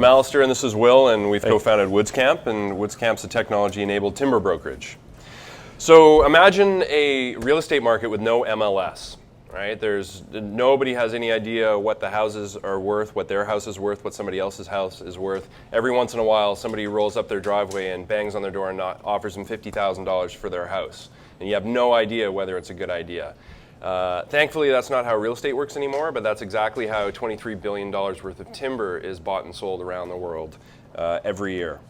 I'm Alistair and this is Will, and we've co-founded Woodscamp, and Woodscamp's a technology-enabled timber brokerage. So imagine a real estate market with no MLS, right? Nobody has any idea what the houses are worth, what their house is worth, what somebody else's house is worth. Every once in a while, somebody rolls up their driveway and bangs on their door and offers them $50,000 for their house. And you have no idea whether it's a good idea. Thankfully, that's not how real estate works anymore, but that's exactly how $23 billion worth of timber is bought and sold around the world every year.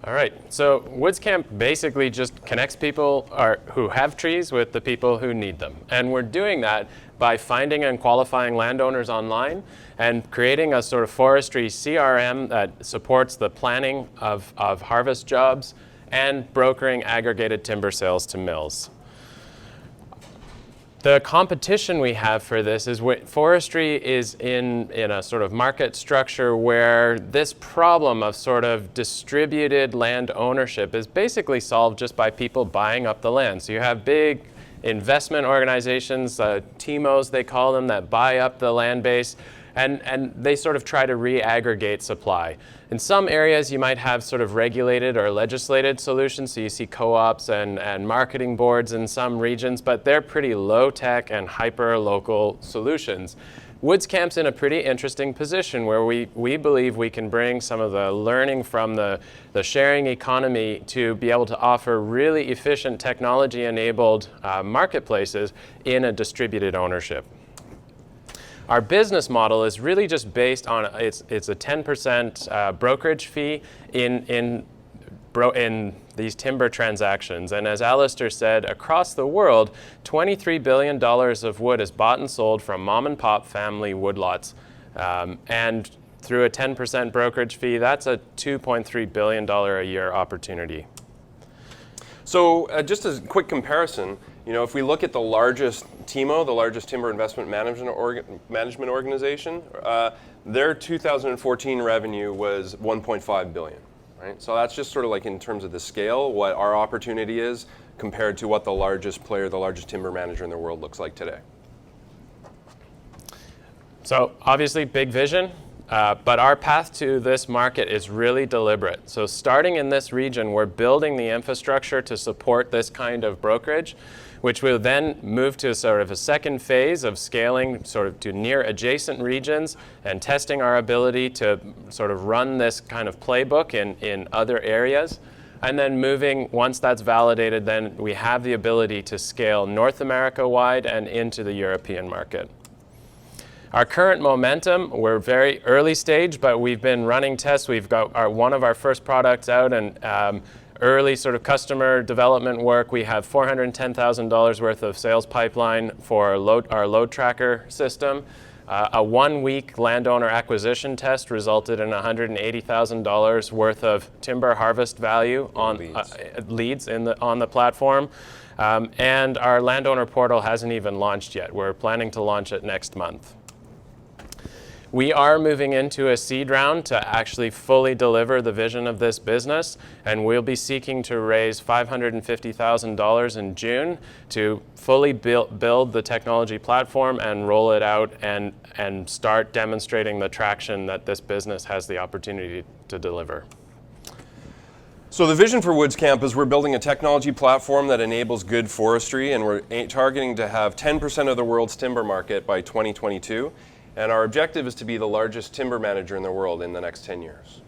All right, so Woodscamp basically just connects people who have trees with the people who need them. And we're doing that by finding and qualifying landowners online and creating a sort of forestry CRM that supports the planning of harvest jobs and brokering aggregated timber sales to mills. The competition we have for this is forestry is in a sort of market structure where this problem of sort of distributed land ownership is basically solved just by people buying up the land. So you have big investment organizations, TIMOs they call them, that buy up the land base, and they sort of try to re-aggregate supply. In some areas you might have sort of regulated or legislated solutions, so you see co-ops and marketing boards in some regions, but they're pretty low-tech and hyper-local solutions. Woodscamp's in a pretty interesting position where we believe we can bring some of the learning from the sharing economy to be able to offer really efficient technology-enabled marketplaces in a distributed ownership. Our business model is really just based on, it's a 10% brokerage fee in these timber transactions. And as Alistair said, across the world, $23 billion of wood is bought and sold from mom and pop family woodlots. And through a 10% brokerage fee, that's a $2.3 billion a year opportunity. So just as a quick comparison, if we look at the largest TIMO, the largest timber investment management organization, their 2014 revenue was $1.5 billion. Right? So that's just sort of like in terms of the scale, what our opportunity is compared to what the largest player, the largest timber manager in the world looks like today. So obviously big vision. But our path to this market is really deliberate. So starting in this region, we're building the infrastructure to support this kind of brokerage, which will then move to sort of a second phase of scaling sort of to near adjacent regions and testing our ability to sort of run this kind of playbook in other areas. And then moving, once that's validated, then we have the ability to scale North America wide and into the European market. Our current momentum, we're very early stage, but we've been running tests. We've got one of our first products out and early sort of customer development work. We have $410,000 worth of sales pipeline for our load tracker system. A 1-week landowner acquisition test resulted in $180,000 worth of timber harvest value on leads on the platform. And our landowner portal hasn't even launched yet. We're planning to launch it next month. We are moving into a seed round to actually fully deliver the vision of this business, and we'll be seeking to raise $550,000 in June to fully build the technology platform and roll it out and start demonstrating the traction that this business has the opportunity to deliver. So the vision for Woodscamp is we're building a technology platform that enables good forestry, and we're targeting to have 10% of the world's timber market by 2022. And our objective is to be the largest timber manager in the world in the next 10 years.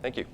Thank you.